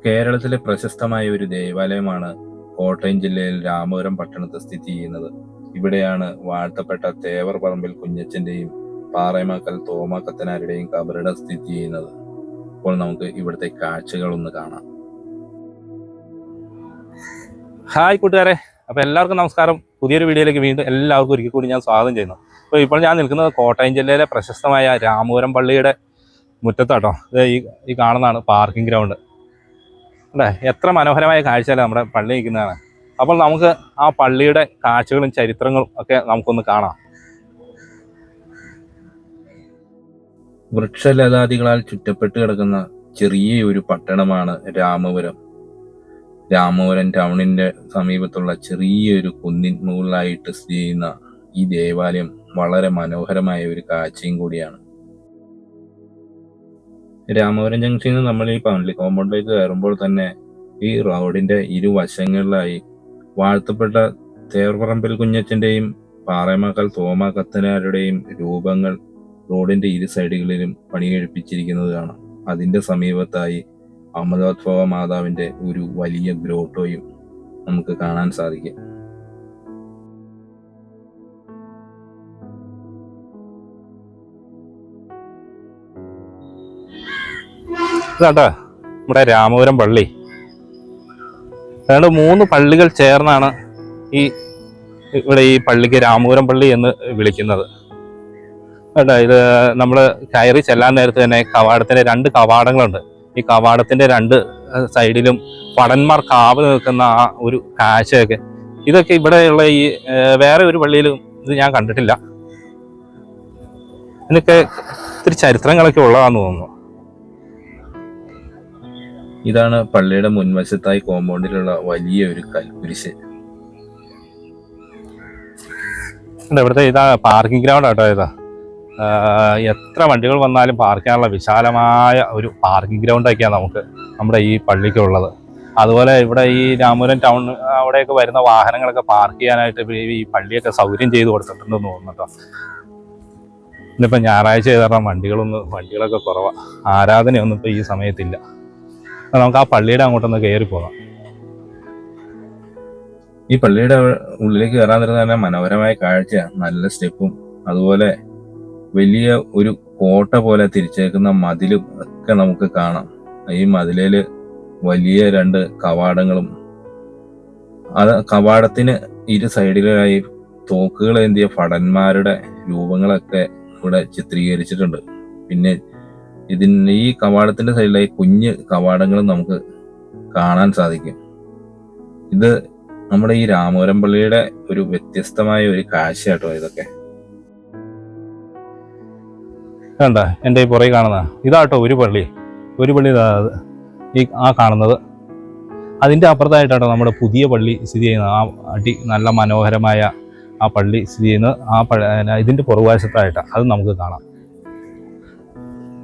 കേരളത്തിലെ പ്രശസ്തമായ ഒരു ദേവാലയമാണ് കോട്ടയം ജില്ലയിൽ രാമപുരം പട്ടണത്ത് സ്ഥിതി ചെയ്യുന്നത്. ഇവിടെയാണ് വാഴ്ത്തപ്പെട്ട തേവർ പറമ്പിൽ കുഞ്ഞച്ചന്റെയും പാറേമാക്കൽ തോമാക്കത്തനാരുടെയും കബറിടം സ്ഥിതി ചെയ്യുന്നത്. അപ്പോൾ നമുക്ക് ഇവിടുത്തെ കാഴ്ചകൾ ഒന്ന് കാണാം. ഹായ് കൂട്ടുകാരെ, അപ്പോൾ എല്ലാവർക്കും നമസ്കാരം. പുതിയൊരു വീഡിയോയിലേക്ക് വീണ്ടും എല്ലാവർക്കും ഒരിക്കൽ കൂടി ഞാൻ സ്വാഗതം ചെയ്യുന്നു. അപ്പോൾ ഇപ്പോൾ ഞാൻ നിൽക്കുന്നത് കോട്ടയം ജില്ലയിലെ പ്രശസ്തമായ രാമപുരം പള്ളിയുടെ മുറ്റത്താട്ടോ. ഇത് ഈ കാണുന്നതാണ് പാർക്കിംഗ് ഗ്രൗണ്ട് അല്ലേ. എത്ര മനോഹരമായ കാഴ്ചയല്ലേ നമ്മുടെ പള്ളി നിൽക്കുന്നതാണ്. അപ്പോൾ നമുക്ക് ആ പള്ളിയുടെ കാഴ്ചകളും ചരിത്രങ്ങളും ഒക്കെ നമുക്കൊന്ന് കാണാം. വൃക്ഷലതാദികളാൽ ചുറ്റപ്പെട്ട് കിടക്കുന്ന ചെറിയ ഒരു പട്ടണമാണ് രാമപുരം. രാമപുരം ടൗണിന്റെ സമീപത്തുള്ള ചെറിയൊരു കുന്നിൻ മുകളിലായിട്ട് സ്ഥിതി ചെയ്യുന്ന ഈ ദേവാലയം വളരെ മനോഹരമായ ഒരു കാഴ്ചയും കൂടിയാണ്. രാമപുരം ജംഗ്ഷനിൽ നിന്ന് നമ്മൾ ഈ പള്ളി കോമ്പൗണ്ടിലേക്ക് കയറുമ്പോൾ തന്നെ ഈ റോഡിന്റെ ഇരുവശങ്ങളിലായി വാഴ്ത്തപ്പെട്ട തേവർപറമ്പിൽ കുഞ്ഞച്ചന്റെയും പാറേമാക്കൽ തോമാക്കത്തനാരുടെയും രൂപങ്ങൾ റോഡിന്റെ ഇരു സൈഡുകളിലും പണികഴിപ്പിച്ചിരിക്കുന്നത് കാണാം. അതിന്റെ സമീപത്തായി അമൃതോത്ഭവ മാതാവിന്റെ ഒരു വലിയ ഗ്രോട്ടോയും നമുക്ക് കാണാൻ സാധിക്കും. ഇതാട്ടോ നമ്മുടെ രാമപുരം പള്ളി. അതായത് 3 പള്ളികൾ ചേർന്നാണ് ഇവിടെ ഈ പള്ളിക്ക് രാമപുരം പള്ളി എന്ന് വിളിക്കുന്നത് കേട്ടോ. ഇത് നമ്മൾ കയറി ചെല്ലാൻ നേരത്ത് തന്നെ കവാടത്തിന്റെ 2 കവാടങ്ങളുണ്ട്. ഈ കവാടത്തിന്റെ 2 സൈഡിലും ഭടന്മാർ കാവൽ നിൽക്കുന്ന ആ ഒരു കാഴ്ചയൊക്കെ ഇതൊക്കെ ഇവിടെയുള്ള ഈ വേറെ ഒരു പള്ളിയിലും ഇത് ഞാൻ കണ്ടിട്ടില്ല. ഇതിനൊക്കെ ഇത്തിരി ചരിത്രങ്ങളൊക്കെ ഉള്ളതാന്ന് തോന്നുന്നു. ഇതാണ് പള്ളിയുടെ മുൻവശത്തായി കോമ്പൗണ്ടിലുള്ള വലിയ ഒരു കൽക്കുരിശ്. ഇവിടുത്തെ ഇതാ പാർക്കിംഗ് ഗ്രൗണ്ട് ആട്ടോ. ഇതാ എത്ര വണ്ടികൾ വന്നാലും പാർക്ക് ചെയ്യാനുള്ള വിശാലമായ ഒരു പാർക്കിംഗ് ഗ്രൗണ്ടൊക്കെയാണ് നമുക്ക് നമ്മുടെ ഈ പള്ളിക്കുള്ളത്. അതുപോലെ ഇവിടെ ഈ രാമപുരം ടൗൺ അവിടെയൊക്കെ വരുന്ന വാഹനങ്ങളൊക്കെ പാർക്ക് ചെയ്യാനായിട്ട് ഈ പള്ളിയൊക്കെ സൗകര്യം ചെയ്ത് കൊടുത്തിട്ടുണ്ടെന്ന് തോന്നുന്നു കേട്ടോ. ഇന്നിപ്പോൾ ഞായറാഴ്ച ചെയ്ത കാരണം വണ്ടികളൊക്കെ കുറവാണ്. ആരാധനയൊന്നും ഇപ്പോൾ ഈ സമയത്തില്ല. നമുക്ക് ആ പള്ളിയുടെ അങ്ങോട്ടൊന്ന് കയറി പോകാം. ഈ പള്ളിയുടെ ഉള്ളിലേക്ക് കയറാൻ തരുന്ന തന്നെ മനോഹരമായ കാഴ്ചയാണ്. നല്ല സ്റ്റെപ്പും അതുപോലെ വലിയ ഒരു കോട്ട പോലെ തിരിച്ചേക്കുന്ന മതിലും ഒക്കെ നമുക്ക് കാണാം. ഈ മതിലില് വലിയ 2 കവാടങ്ങളും കവാടത്തിന് ഇരു സൈഡിലായി തോക്കുകൾ ഏന്തിയ ഭടന്മാരുടെ രൂപങ്ങളൊക്കെ ഇവിടെ ചിത്രീകരിച്ചിട്ടുണ്ട്. പിന്നെ ഈ കവാടത്തിന്റെ സൈഡിലായി കുഞ്ഞ് കവാടങ്ങളും നമുക്ക് കാണാൻ സാധിക്കും. ഇത് നമ്മുടെ ഈ രാമപുരം പള്ളിയുടെ ഒരു വ്യത്യസ്തമായ ഒരു കാഴ്ചയാട്ടോ ഇതൊക്കെ. കണ്ട എൻ്റെ ഈ പുറകെ കാണുന്ന ഇതാട്ടോ ഒരു പള്ളി ഈ കാണുന്നത്. അതിൻ്റെ അപ്പുറത്തായിട്ടാട്ടോ നമ്മുടെ പുതിയ പള്ളി സ്ഥിതി ചെയ്യുന്നത്. നല്ല മനോഹരമായ ആ പള്ളി സ്ഥിതി ചെയ്യുന്നത് ഇതിൻ്റെ പുറകുവശത്തായിട്ടാണ്. അത് നമുക്ക് കാണാം.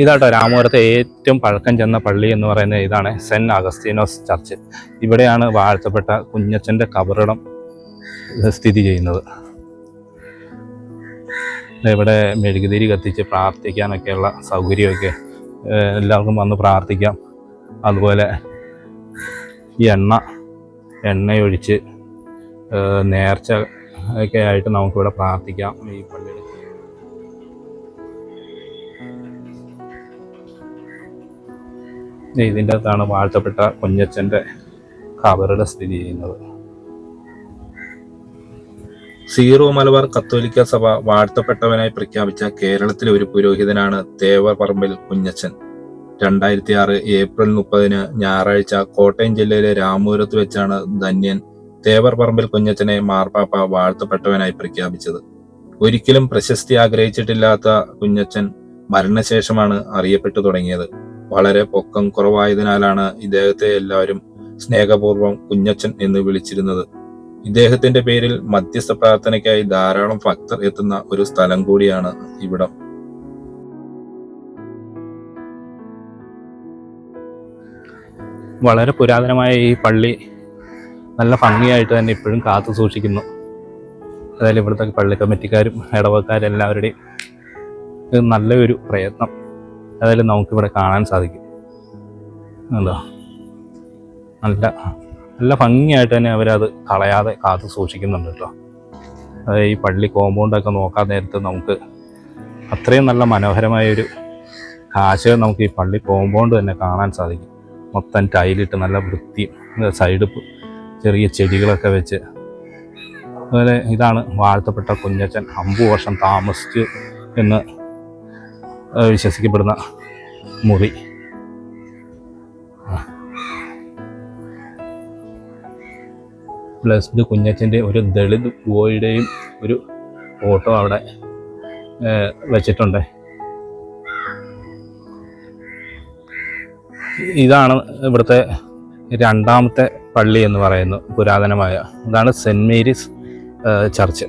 ഇതാട്ടോ രാമപുരത്തെ ഏറ്റവും പഴക്കം ചെന്ന പള്ളി എന്ന് പറയുന്നത് ഇതാണ്, സെന്റ് അഗസ്തീനോസ് ചർച്ച്. ഇവിടെയാണ് വാഴ്ത്തപ്പെട്ട കുഞ്ഞച്ചൻ്റെ കബറിടം സ്ഥിതി ചെയ്യുന്നത്. ഇവിടെ മെഴുകുതിരി കത്തിച്ച് പ്രാർത്ഥിക്കാനൊക്കെയുള്ള സൗകര്യമൊക്കെ എല്ലാവർക്കും വന്ന് പ്രാർത്ഥിക്കാം. അതുപോലെ ഈ എണ്ണയൊഴിച്ച് നേർച്ച ഒക്കെ ആയിട്ട് നമുക്കിവിടെ പ്രാർത്ഥിക്കാം. ഈ പള്ളിയുടെ ഇതിൻ്റെ അകത്താണ് വാഴ്ത്തപ്പെട്ട കുഞ്ഞച്ചൻ്റെ ഖബറിടം സ്ഥിതി ചെയ്യുന്നത്. സീറോ മലബാർ കത്തോലിക്ക സഭ വാഴ്ത്തപ്പെട്ടവനായി പ്രഖ്യാപിച്ച കേരളത്തിലെ ഒരു പുരോഹിതനാണ് തേവർ പറമ്പിൽ കുഞ്ഞച്ചൻ. 2006 ഏപ്രിൽ 30 ഞായറാഴ്ച കോട്ടയം ജില്ലയിലെ രാമപുരത്ത് വെച്ചാണ് ധന്യൻ തേവർ പറമ്പിൽ കുഞ്ഞച്ചനെ മാർപ്പാപ്പ വാഴ്ത്തപ്പെട്ടവനായി പ്രഖ്യാപിച്ചത്. ഒരിക്കലും പ്രശസ്തി ആഗ്രഹിച്ചിട്ടില്ലാത്ത കുഞ്ഞച്ചൻ മരണശേഷമാണ് അറിയപ്പെട്ടു തുടങ്ങിയത്. വളരെ പൊക്കം കുറവായതിനാലാണ് ഇദ്ദേഹത്തെ എല്ലാവരും സ്നേഹപൂർവ്വം കുഞ്ഞച്ചൻ എന്ന് വിളിച്ചിരുന്നത്. ഇദ്ദേഹത്തിന്റെ പേരിൽ മധ്യസ്ഥ പ്രാർത്ഥനയ്ക്കായി ധാരാളം ഭക്തർ എത്തുന്ന ഒരു സ്ഥലം കൂടിയാണ് ഇവിടം. വളരെ പുരാതനമായ ഈ പള്ളി നല്ല ഭംഗിയായിട്ട് തന്നെ ഇപ്പോഴും കാത്തു സൂക്ഷിക്കുന്നു. അതായത് ഇവിടുത്തെ പള്ളി കമ്മിറ്റിക്കാരും ഇടവക്കാരും എല്ലാവരുടെയും നല്ലൊരു പ്രയത്നം അതായത് നമുക്കിവിടെ കാണാൻ സാധിക്കും. എന്താ നല്ല നല്ല ഭംഗിയായിട്ട് തന്നെ അവരത് കളയാതെ കാത്തു സൂക്ഷിക്കുന്നുണ്ട് കേട്ടോ. അത് ഈ പള്ളി കോമ്പൗണ്ടൊക്കെ നോക്കാൻ നേരത്ത് നമുക്ക് അത്രയും നല്ല മനോഹരമായൊരു കാഴ്ച നമുക്ക് ഈ പള്ളി കോമ്പൗണ്ട് തന്നെ കാണാൻ സാധിക്കും. മൊത്തം ടൈലിട്ട് നല്ല വൃത്തിയും സൈഡ് ചെറിയ ചെടികളൊക്കെ വെച്ച്. അതുപോലെ ഇതാണ് വാഴ്ത്തപ്പെട്ട കുഞ്ഞച്ചൻ 50 വർഷം താമസിച്ചു എന്ന് വിശ്വസിക്കപ്പെടുന്ന മുറി. പ്ലസ് കുഞ്ഞച്ചൻ്റെ ഒരു ദളിത് ബോയുടെയും ഒരു ഫോട്ടോ അവിടെ വെച്ചിട്ടുണ്ട്. ഇതാണ് ഇവിടുത്തെ രണ്ടാമത്തെ പള്ളി എന്ന് പറയുന്നു, പുരാതനമായ. ഇതാണ് സെൻറ്റ് മേരീസ് ചർച്ച്.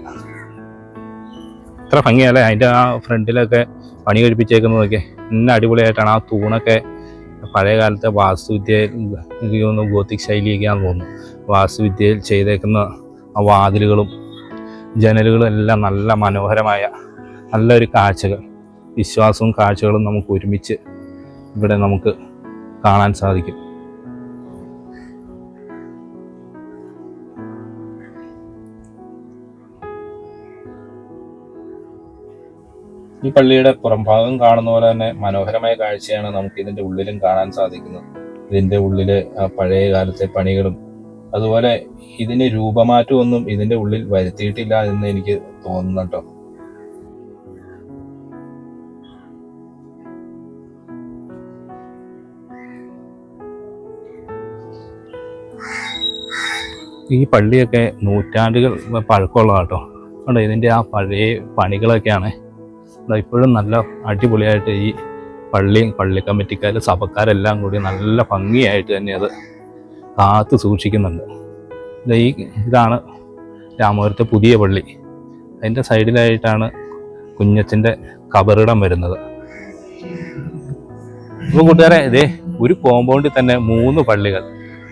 ഇത്ര ഭംഗിയല്ലേ അതിൻ്റെ ആ ഫ്രണ്ടിലൊക്കെ പണി കഴിപ്പിച്ചേക്കുന്നതൊക്കെ. ഇന്ന അടിപൊളിയായിട്ടാണ് ആ തൂണൊക്കെ. പഴയ കാലത്തെ വാസ്തുവിദ്യയിൽ എനിക്ക് തോന്നുന്നു ഗോത്തിക് ശൈലിയൊക്കെയാണെന്ന് തോന്നുന്നു. വാസ്തുവിദ്യയിൽ ചെയ്തേക്കുന്ന ആ വാതിലുകളും ജനലുകളും എല്ലാം നല്ല മനോഹരമായ നല്ലൊരു കാഴ്ചകൾ, വിശ്വാസവും കാഴ്ചകളും നമുക്ക് ഒരുമിച്ച് ഇവിടെ നമുക്ക് കാണാൻ സാധിക്കും. ഈ പള്ളിയുടെ പുറംഭാഗം കാണുന്ന പോലെ തന്നെ മനോഹരമായ കാഴ്ചയാണ് നമുക്ക് ഇതിന്റെ ഉള്ളിലും കാണാൻ സാധിക്കുന്നത്. ഇതിന്റെ ഉള്ളില് പഴയ കാലത്തെ പണികളും അതുപോലെ ഇതിന് രൂപമാറ്റമൊന്നും ഇതിന്റെ ഉള്ളിൽ വരുത്തിയിട്ടില്ല എന്ന് എനിക്ക് തോന്നുന്നുട്ടോ. ഈ പള്ളിയൊക്കെ നൂറ്റാണ്ടുകൾ പഴക്കമുള്ളതാട്ടോ. അതുകൊണ്ട് ഇതിൻ്റെ ആ പഴയ പണികളൊക്കെയാണ് ഇപ്പോഴും നല്ല അടിപൊളിയായിട്ട് ഈ പള്ളി കമ്മിറ്റിക്കാർ സഭക്കാരെല്ലാം കൂടി നല്ല ഭംഗിയായിട്ട് തന്നെ അത് കാത്തു സൂക്ഷിക്കുന്നുണ്ട്. ഇതാണ് രാമപുരത്തെ പുതിയ പള്ളി. അതിൻ്റെ സൈഡിലായിട്ടാണ് കുഞ്ഞച്ചൻ്റെ കബറിടം വരുന്നത്. അപ്പോൾ കൂട്ടുകാരെ, ഇതേ ഒരു കോമ്പൗണ്ടിൽ തന്നെ 3 പള്ളികൾ.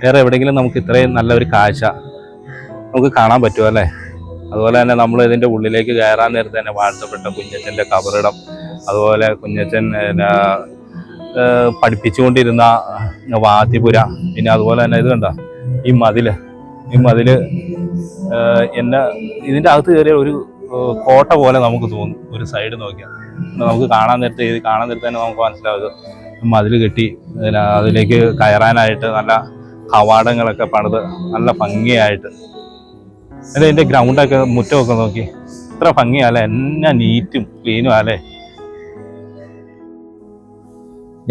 വേറെ എവിടെയെങ്കിലും നമുക്ക് ഇത്രയും നല്ലൊരു കാഴ്ച നമുക്ക് കാണാൻ പറ്റുമോ അല്ലേ? അതുപോലെ തന്നെ നമ്മൾ ഇതിൻ്റെ ഉള്ളിലേക്ക് കയറാൻ നേരത്തെ തന്നെ വാഴ്ത്തപ്പെട്ട കുഞ്ഞച്ചൻ്റെ കബറിടം, അതുപോലെ കുഞ്ഞച്ചൻ പഠിപ്പിച്ചുകൊണ്ടിരുന്ന വാദ്യപുര, പിന്നെ അതുപോലെ തന്നെ ഇത് കണ്ട ഈ മതില് എന്നെ ഇതിൻ്റെ അകത്ത് കയറിയ ഒരു കോട്ട പോലെ നമുക്ക് തോന്നും. ഒരു സൈഡ് നോക്കിയാൽ നമുക്ക് കാണാൻ നേരത്തെ തന്നെ നമുക്ക് മനസ്സിലാവും മതിൽ കെട്ടി അതിലേക്ക് കയറാനായിട്ട് നല്ല കവാടങ്ങളൊക്കെ പണിത് നല്ല ഭംഗിയായിട്ട്. അല്ലെ ഇതിൻ്റെ ഗ്രൗണ്ടൊക്കെ മുറ്റമൊക്കെ നോക്കി ഇത്ര ഭംഗിയല്ലേ, എന്നാ നീറ്റും ക്ലീനും അല്ലേ.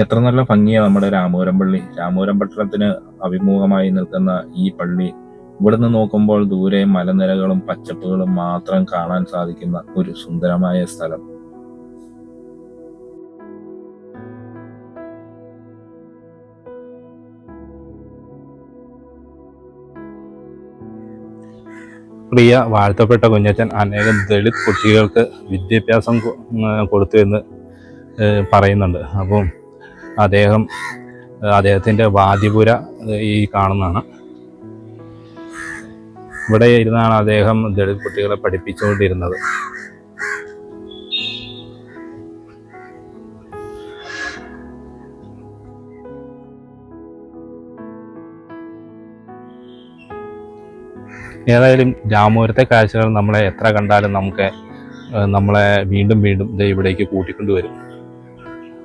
എത്ര നല്ല ഭംഗിയാണ് നമ്മുടെ രാമപുരം പള്ളി. രാമപുരം പട്ടണത്തിന് അഭിമുഖമായി നിൽക്കുന്ന ഈ പള്ളി, ഇവിടുന്ന് നോക്കുമ്പോൾ ദൂരെ മലനിരകളും പച്ചപ്പുകളും മാത്രം കാണാൻ സാധിക്കുന്ന ഒരു സുന്ദരമായ സ്ഥലം. പ്രിയ വാഴ്ത്തപ്പെട്ട കുഞ്ഞച്ചൻ അനേകം ദളിത് കുട്ടികൾക്ക് വിദ്യാഭ്യാസം കൊടുത്തു എന്ന് പറയുന്നുണ്ട്. അപ്പം അദ്ദേഹത്തിൻ്റെ വാദ്യപുര ഈ കാണുന്നതാണ്. ഇവിടെ ഇരുന്നാണ് അദ്ദേഹം ദളിത് കുട്ടികളെ പഠിപ്പിച്ചുകൊണ്ടിരുന്നത്. ഏതായാലും രാമപുരത്തെ കാഴ്ചകൾ നമ്മളെ എത്ര കണ്ടാലും നമ്മളെ വീണ്ടും ഇവിടേക്ക് കൂട്ടിക്കൊണ്ടുവരും.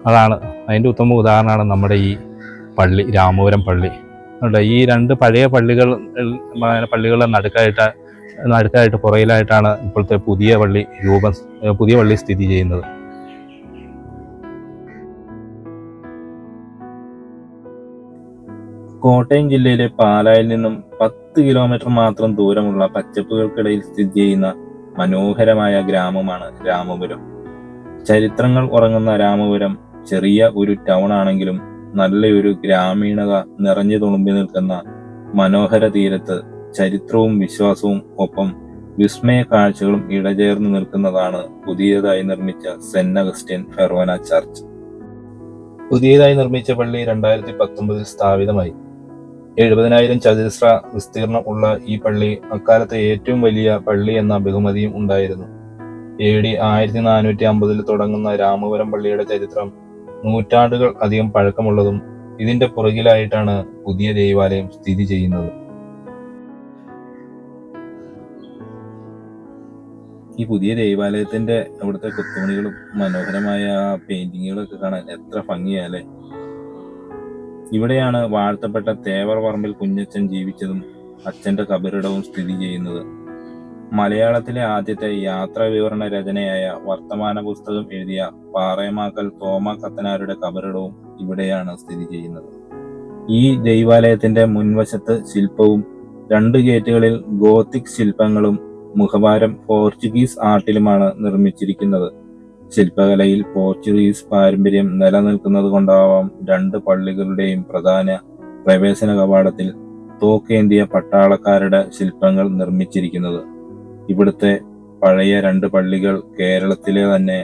അതാണ് അതിൻ്റെ ഉത്തമ ഉദാഹരണമാണ് നമ്മുടെ ഈ പള്ളി, രാമപുരം പള്ളി. അതുകൊണ്ട് ഈ 2 പഴയ പള്ളികളുടെ നടുക്കായിട്ട് പുറയിലായിട്ടാണ് ഇപ്പോഴത്തെ പുതിയ പള്ളി സ്ഥിതി ചെയ്യുന്നത്. കോട്ടയം ജില്ലയിലെ പാലായിൽ നിന്നും 10 കിലോമീറ്റർ മാത്രം ദൂരമുള്ള പച്ചപ്പുകൾക്കിടയിൽ സ്ഥിതി ചെയ്യുന്ന മനോഹരമായ ഗ്രാമമാണ് രാമപുരം. ചരിത്രങ്ങൾ ഉറങ്ങുന്ന രാമപുരം ചെറിയ ഒരു ടൗൺ ആണെങ്കിലും നല്ലൊരു ഗ്രാമീണത നിറഞ്ഞു തുളുമ്പി നിൽക്കുന്ന മനോഹര തീരത്ത് ചരിത്രവും വിശ്വാസവും ഒപ്പം വിസ്മയ കാഴ്ചകളും ഇടചേർന്ന് നിൽക്കുന്നതാണ് പുതിയതായി നിർമ്മിച്ച സെന്റ് അഗസ്റ്റിൻ ഫെറോന ചർച്ച്. പുതിയതായി നിർമ്മിച്ച പള്ളി 2019 സ്ഥാപിതമായി. 70,000 ചതുരശ്ര വിസ്തീർണം ഉള്ള ഈ പള്ളി അക്കാലത്തെ ഏറ്റവും വലിയ പള്ളി എന്ന ബഹുമതിയും ഉണ്ടായിരുന്നു. AD 1450 തുടങ്ങുന്ന രാമപുരം പള്ളിയുടെ ചരിത്രം നൂറ്റാണ്ടുകൾ അധികം പഴക്കമുള്ളതും ഇതിന്റെ പുറകിലായിട്ടാണ് പുതിയ ദേവാലയം സ്ഥിതി ചെയ്യുന്നത്. ഈ പുതിയ ദേവാലയത്തിന്റെ അവിടുത്തെ കൊത്തുപണികളും മനോഹരമായ പെയിന്റിങ്ങുകളൊക്കെ കാണാൻ എത്ര ഭംഗിയല്ലേ. ഇവിടെയാണ് വാഴ്ത്തപ്പെട്ട തേവർ പറമ്പിൽ കുഞ്ഞച്ചൻ ജീവിച്ചതും അച്ഛന്റെ കബറിടവും സ്ഥിതി ചെയ്യുന്നത്. മലയാളത്തിലെ ആദ്യത്തെ യാത്രാ വിവരണ രചനയായ വർത്തമാന പുസ്തകം എഴുതിയ പാറേമാക്കൽ തോമ കത്തനാരുടെ കബറിടവും ഇവിടെയാണ് സ്ഥിതി ചെയ്യുന്നത്. ഈ ദൈവാലയത്തിന്റെ മുൻവശത്ത് ശില്പവും 2 ഗേറ്റുകളിൽ ഗോത്തിക് ശില്പങ്ങളും മുഖവാരം പോർച്ചുഗീസ് ആർട്ടിലുമാണ് നിർമ്മിച്ചിരിക്കുന്നത്. ശില്പകലയിൽ പോർച്ചുഗീസ് പാരമ്പര്യം നിലനിൽക്കുന്നത് കൊണ്ടാവാം 2 പള്ളികളുടെയും പ്രധാന പ്രവേശന കവാടത്തിൽ തോക്കേന്തിയ പട്ടാളക്കാരുടെ ശില്പങ്ങൾ നിർമ്മിച്ചിരിക്കുന്നത്. ഇവിടുത്തെ പഴയ 2 പള്ളികൾ കേരളത്തിലെ തന്നെ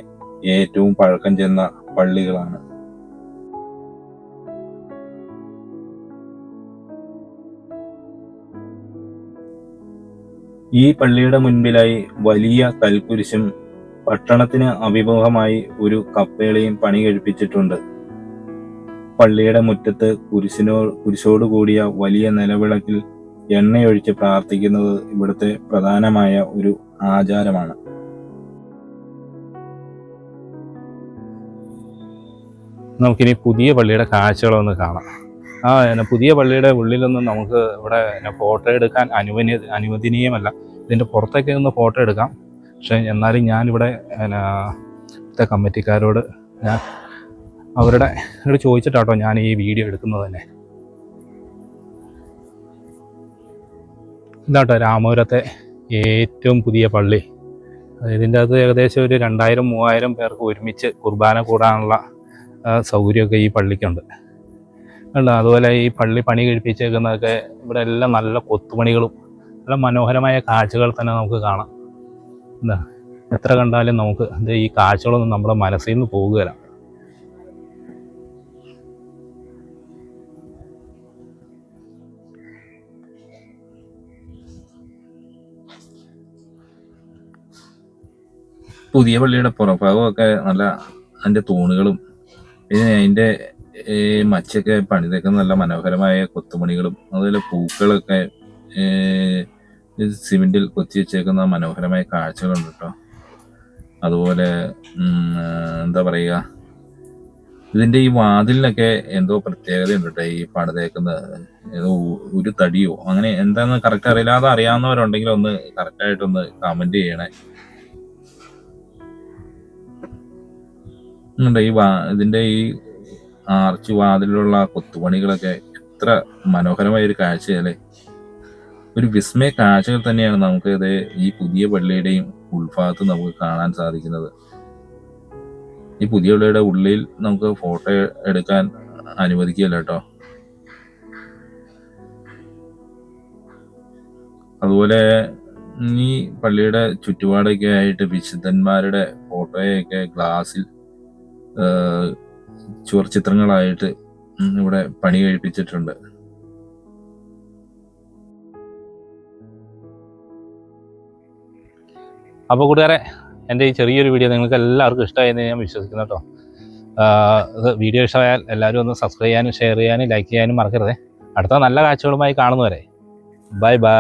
ഏറ്റവും പഴക്കം ചെന്ന പള്ളികളാണ്. ഈ പള്ളിയുടെ മുൻപിലായി വലിയ കൽക്കുരിശും പട്ടണത്തിന് അഭിമുഖമായി ഒരു കപ്പേളയും പണി കഴിപ്പിച്ചിട്ടുണ്ട്. പള്ളിയുടെ മുറ്റത്ത് കുരിശോട് കൂടിയ വലിയ നിലവിളക്കിൽ എണ്ണയൊഴിച്ച് പ്രാർത്ഥിക്കുന്നത് ഇവിടുത്തെ പ്രധാനമായ ഒരു ആചാരമാണ്. നമുക്കിനി പുതിയ പള്ളിയുടെ കാഴ്ചകളൊന്ന് കാണാം. പുതിയ പള്ളിയുടെ ഉള്ളിലൊന്നും നമുക്ക് ഇവിടെ ഫോട്ടോ എടുക്കാൻ അനുവദനീയമല്ല. ഇതിൻ്റെ പുറത്തേക്ക് ഒന്ന് ഫോട്ടോ എടുക്കാം. പക്ഷെ എന്നാലും ഞാനിവിടെ ഇവിടുത്തെ കമ്മിറ്റിക്കാരോട് ഞാൻ അവരോട് ചോദിച്ചിട്ടാട്ടോ ഞാൻ ഈ വീഡിയോ എടുക്കുന്നത് തന്നെ. ഇതാട്ടോ രാമപുരത്തെ ഏറ്റവും പുതിയ പള്ളി. ഇതിൻ്റെ അകത്ത് ഏകദേശം ഒരു 2000-3000 പേർക്ക് ഒരുമിച്ച് കുർബാന കൂടാനുള്ള സൗകര്യമൊക്കെ ഈ പള്ളിക്കുണ്ട്. അതുപോലെ ഈ പള്ളി പണി കഴിപ്പിച്ചേക്കുന്നതൊക്കെ ഇവിടെ എല്ലാം നല്ല കൊത്തുപണികളും നല്ല മനോഹരമായ കാഴ്ചകൾ തന്നെ നമുക്ക് കാണാം. എന്താ എത്ര കണ്ടാലും നമുക്ക് ഈ കാഴ്ചകളൊന്നും നമ്മുടെ മനസ്സിൽ നിന്ന് പോകുകയില്ല. പുതിയ പള്ളിയുടെ പുറഭാഗമൊക്കെ നല്ല അതിൻ്റെ തൂണുകളും പിന്നെ അതിൻ്റെ മച്ചൊക്കെ പണിതൊക്കെ നല്ല മനോഹരമായ കൊത്തുപണികളും അതുപോലെ പൂക്കളൊക്കെ സിമെന്റിൽ കൊത്തി വെച്ചേക്കുന്ന മനോഹരമായ കാഴ്ചകളുണ്ട് കേട്ടോ. അതുപോലെ എന്താ പറയുക, ഇതിൻ്റെ ഈ വാതിലിനൊക്കെ എന്തോ പ്രത്യേകതയുണ്ട് കേട്ടോ. ഈ പണിതേക്കുന്നത് ഏതോ ഒരു തടിയോ അങ്ങനെ എന്താന്ന് കറക്റ്റ് അറിയില്ല. അത് അറിയാവുന്നവരുണ്ടെങ്കിൽ ഒന്ന് കറക്റ്റായിട്ടൊന്ന് കമന്റ് ചെയ്യണേ. ഇതിന്റെ ഈ ആർച്ച് വാതിലുള്ള കൊത്തുപണികളൊക്കെ എത്ര മനോഹരമായ ഒരു കാഴ്ചയല്ലേ. ഒരു വിസ്മയ കാഴ്ചകൾ തന്നെയാണ് നമുക്ക് ഇത് ഈ പുതിയ പള്ളിയുടെയും ഉൾഭാഗത്ത് നമുക്ക് കാണാൻ സാധിക്കുന്നത്. ഈ പുതിയ പള്ളിയുടെ ഉള്ളിൽ നമുക്ക് ഫോട്ടോ എടുക്കാൻ അനുവദിക്കില്ല കേട്ടോ. അതുപോലെ ഈ പള്ളിയുടെ ചുറ്റുപാടൊക്കെ ആയിട്ട് വിശുദ്ധന്മാരുടെ ഫോട്ടോയൊക്കെ ഗ്ലാസിൽ ചുവർച്ചിത്രങ്ങളായിട്ട് ഇവിടെ പണി കഴിപ്പിച്ചിട്ടുണ്ട്. അപ്പോൾ കൂട്ടുകാരെ, എൻ്റെ ഈ ചെറിയൊരു വീഡിയോ നിങ്ങൾക്ക് എല്ലാവർക്കും ഇഷ്ടമായെന്ന് ഞാൻ വിശ്വസിക്കുന്നു കേട്ടോ. വീഡിയോ ഇഷ്ടമായാൽ എല്ലാവരും ഒന്ന് സബ്സ്ക്രൈബ് ചെയ്യാനും ഷെയർ ചെയ്യാനും ലൈക്ക് ചെയ്യാനും മറക്കരുതേ. അടുത്ത നല്ല കാഴ്ചകളുമായി കാണുന്നവരെ ബൈ ബൈ.